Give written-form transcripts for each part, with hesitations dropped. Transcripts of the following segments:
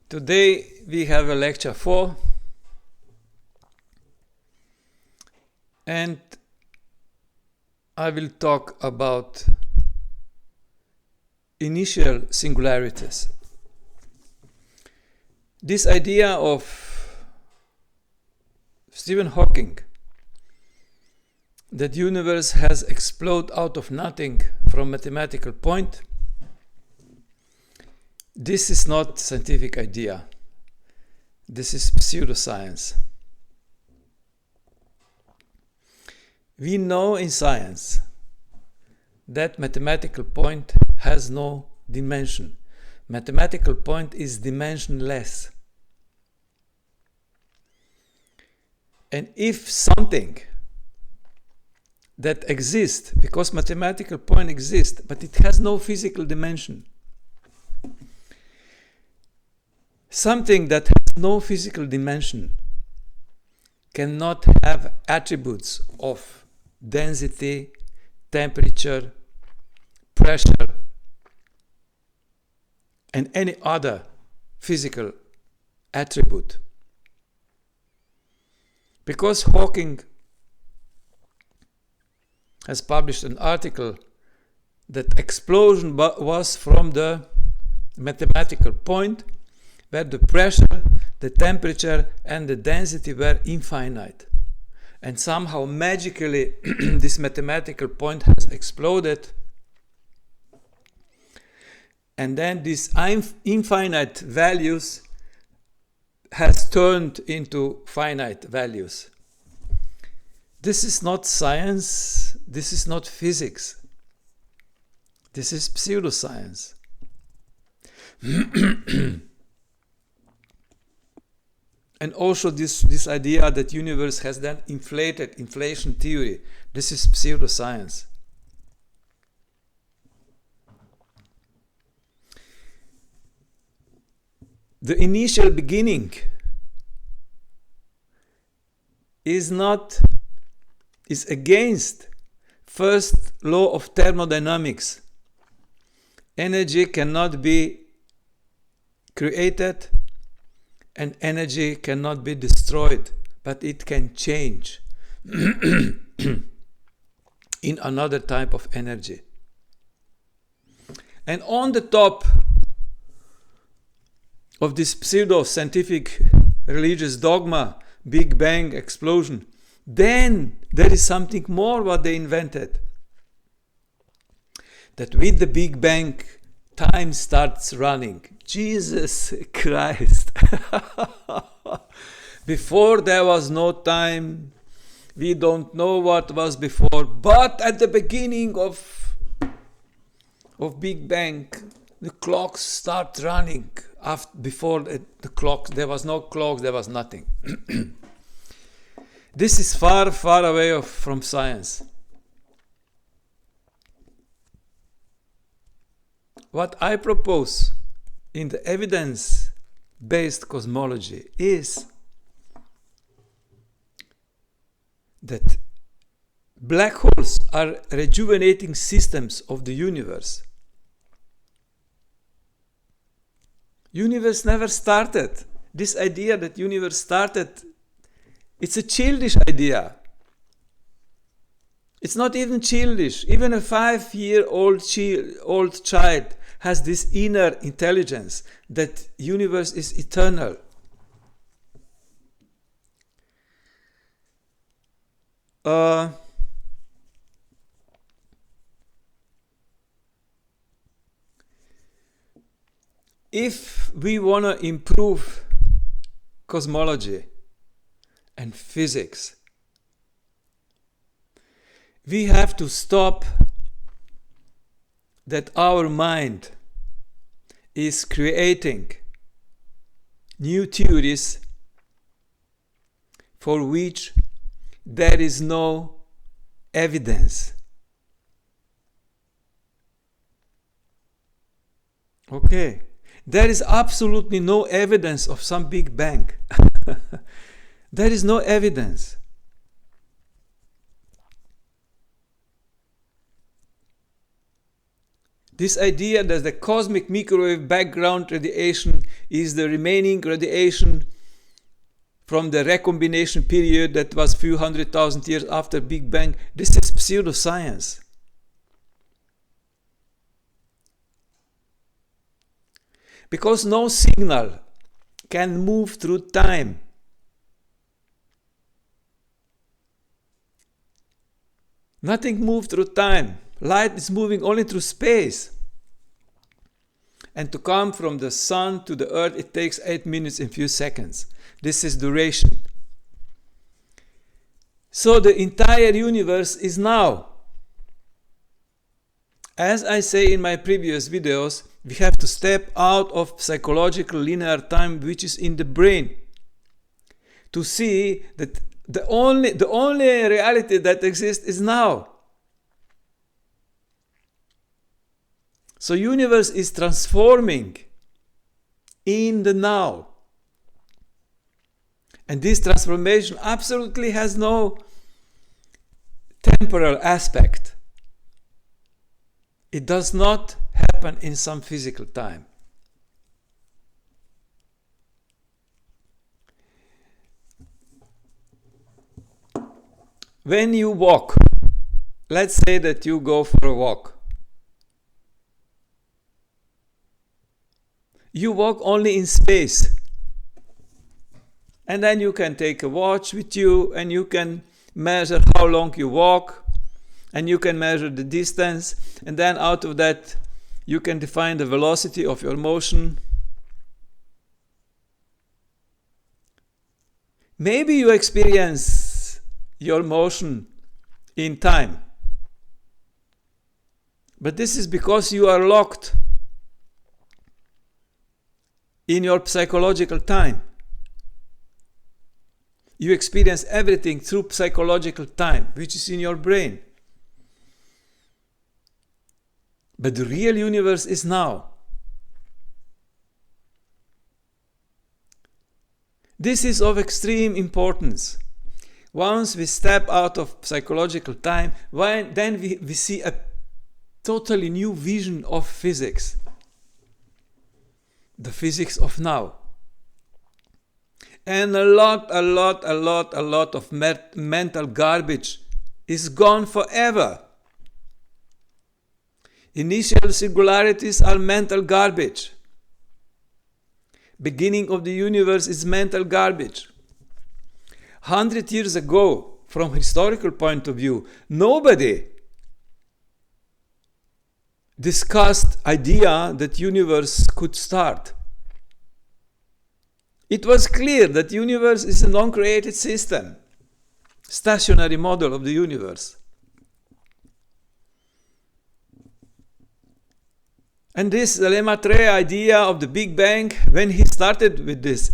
Today we have a lecture 4, and I will talk about initial singularities. This idea of Stephen Hawking that universe has exploded out of nothing from mathematical point, this is not scientific idea. This is pseudoscience. We know in science that mathematical point has no dimension. Mathematical point is dimensionless. And if something that exists, because mathematical point exists, but it has no physical dimension, something that has no physical dimension cannot have attributes of density, temperature, pressure, and any other physical attribute. Because Hawking has published an article that explosion was from the mathematical point where the pressure, the temperature, and the density were infinite. And somehow magically this mathematical point has exploded, and then these infinite values has turned into finite values. This is not science, this is not physics, this is pseudoscience. And also this idea that universe has then inflated, inflation theory, this is pseudoscience. The initial beginning is against first law of thermodynamics. Energy cannot be created and energy cannot be destroyed, but it can change in another type of energy. And on the top of this pseudo-scientific religious dogma, Big Bang explosion, then there is something more what they invented. That with the Big Bang, time starts running. Jesus Christ. Before there was no time. We don't know what was before. But at the beginning of Big Bang, the clocks start running. Before the clocks, there was no clocks, there was nothing. This is far, far away from science. What I propose in the evidence-based cosmology is that black holes are rejuvenating systems of the universe. Universe never started. This idea that universe started, it's a childish idea. It's not even childish. Even a 5-year-old child has this inner intelligence that universe is eternal. If we want to improve cosmology and physics, we have to stop that our mind is creating new theories for which there is no evidence. Okay, there is absolutely no evidence of some Big Bang. There is no evidence. This idea that the cosmic microwave background radiation is the remaining radiation from the recombination period that was few 100,000 years after Big Bang, this is pseudoscience. Because no signal can move through time. Nothing moves through time. Light is moving only through space. And to come from the sun to the earth, it takes 8 minutes and few seconds. This is duration. So the entire universe is now. As I say in my previous videos, we have to step out of psychological linear time which is in the brain to see that the only reality that exists is now. So universe is transforming in the now. And this transformation absolutely has no temporal aspect. It does not happen in some physical time. When you walk, let's say that you go for a walk. You walk only in space. And then you can take a watch with you and you can measure how long you walk and you can measure the distance, and then out of that you can define the velocity of your motion. Maybe you experience your motion in time, but this is because you are locked in your psychological time. You experience everything through psychological time, which is in your brain. But the real universe is now. This is of extreme importance. Once we step out of psychological time, then we see a totally new vision of physics. The physics of now. And a lot of mental garbage is gone forever. Initial singularities are mental garbage. Beginning of the universe is mental garbage. 100 years ago, from historical point of view, nobody discussed idea that universe could start. It was clear that universe is a non-created system, stationary model of the universe. And this Lemaitre idea of the Big Bang, when he started with this,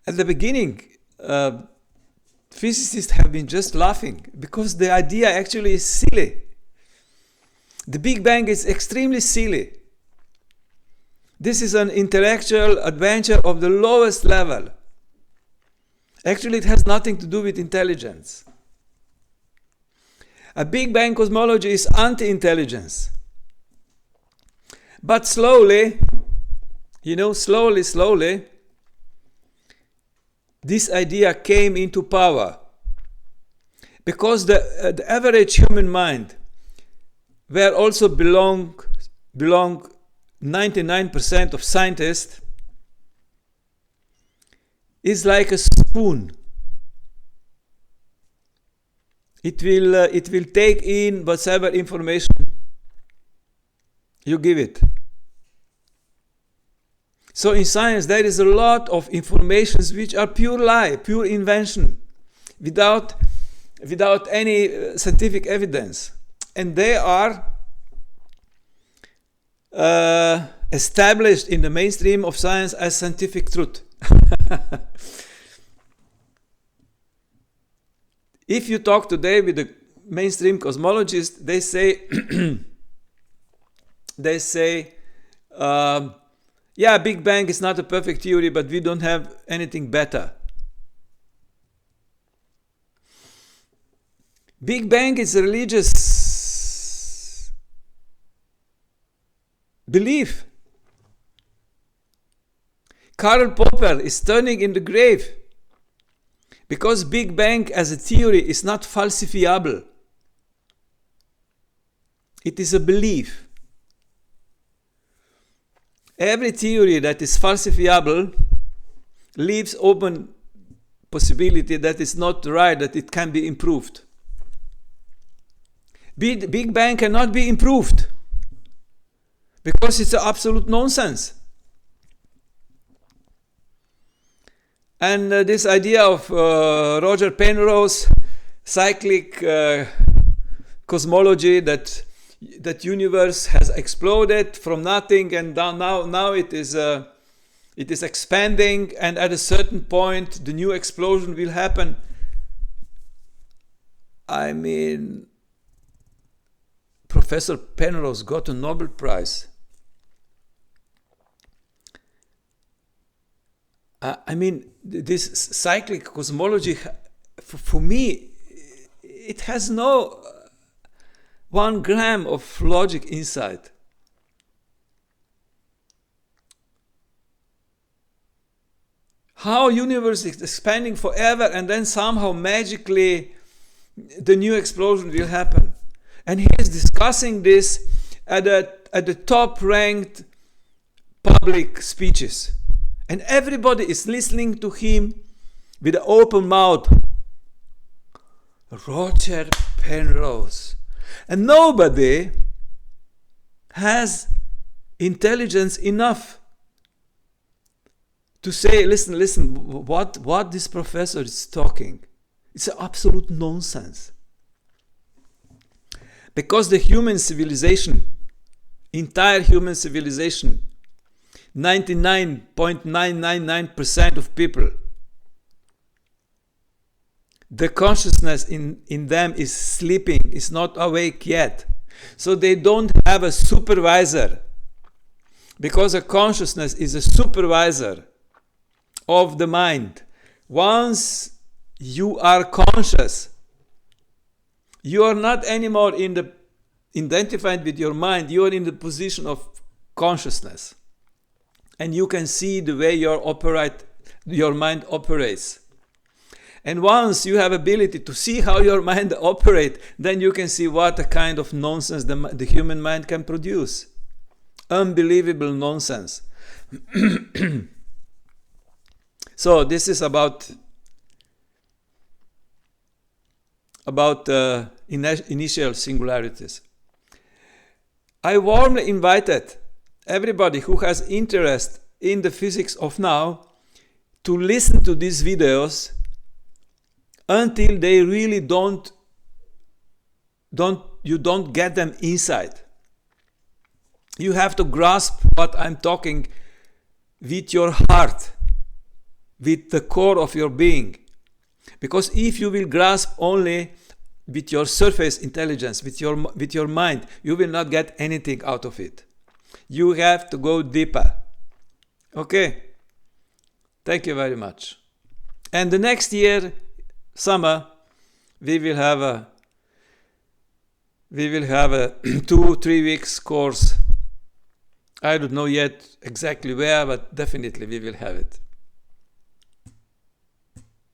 at the beginning, physicists have been just laughing because the idea actually is silly. The Big Bang is extremely silly. This is an intellectual adventure of the lowest level. Actually, it has nothing to do with intelligence. A Big Bang cosmology is anti-intelligence. But slowly, slowly, this idea came into power. Because the average human mind, where also belong 99% of scientists, is like a spoon. It will take in whatever information you give it. So in science there is a lot of informations which are pure lie, pure invention, without any scientific evidence. And they are established in the mainstream of science as scientific truth. If you talk today with the mainstream cosmologists, they say, yeah, Big Bang is not a perfect theory, but we don't have anything better. Big Bang is a religious belief. Karl Popper is turning in the grave because Big Bang as a theory is not falsifiable. It is a belief. Every theory that is falsifiable leaves open possibility that it's not right, that it can be improved. Big Bang cannot be improved because it's absolute nonsense. And this idea of Roger Penrose cyclic cosmology, that universe has exploded from nothing and now it is expanding, and at a certain point the new explosion will happen. I mean, Professor Penrose got a Nobel Prize. I mean, this cyclic cosmology, for me, it has no 1 gram of logic inside. How universe is expanding forever and then somehow magically the new explosion will happen. And he is discussing this at the top-ranked public speeches. And everybody is listening to him with an open mouth. Roger Penrose. And nobody has intelligence enough to say, listen, what this professor is talking. It's absolute nonsense. Because the human civilization, entire human civilization, 99.999% of people, the consciousness in them is sleeping, is not awake yet. So they don't have a supervisor, because a consciousness is a supervisor of the mind. Once you are conscious, you are not anymore identified with your mind, you are in the position of consciousness. And you can see the way your mind operates. And once you have ability to see how your mind operates, then you can see what a kind of nonsense the human mind can produce. Unbelievable nonsense. So this is about initial singularities. I warmly invited everybody who has interest in the physics of now to listen to these videos until they really you don't get them inside. You have to grasp what I'm talking with your heart, with the core of your being. Because if you will grasp only with your surface intelligence, with your mind, you will not get anything out of it. You have to go deeper. Okay? Thank you very much. And the next year, summer, we will have a 2-3 weeks course. I don't know yet exactly where, but definitely we will have it.